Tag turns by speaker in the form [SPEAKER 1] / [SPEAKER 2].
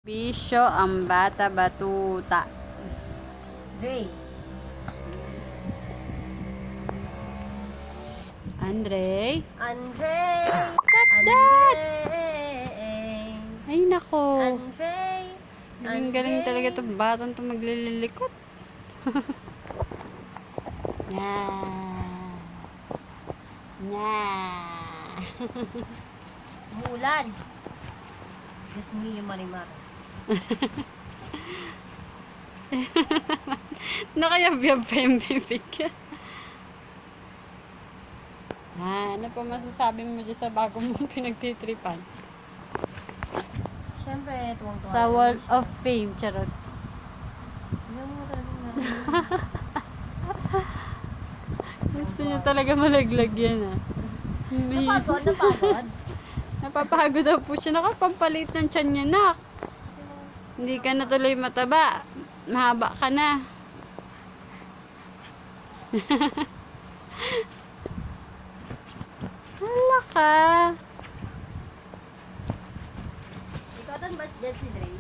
[SPEAKER 1] Bisyo ang bata batuta.
[SPEAKER 2] Dre.
[SPEAKER 1] Andre?
[SPEAKER 2] Andre.
[SPEAKER 1] Stop that! Ay nako.
[SPEAKER 2] Andre.
[SPEAKER 1] Galing talaga itong batang to maglililikot.
[SPEAKER 2] Mulan. Just me yung Marimar.
[SPEAKER 1] Nakayab-yab pa yung bibig ka. Ano pa masasabi mo dyan sa bago mong pinagtitripan?
[SPEAKER 2] Siyempre, tuwang-tuwa.
[SPEAKER 1] Sa Wall of Fame, charot. Gusto niya talaga malaglag yan
[SPEAKER 2] Napagod.
[SPEAKER 1] Napapagod daw po siya. Nakapampalit ng tiyan niya, nak. Hindi ka na tuloy mataba. Mahaba ka na. Hala ka.
[SPEAKER 2] Ikaw tan bas dyan si Dre?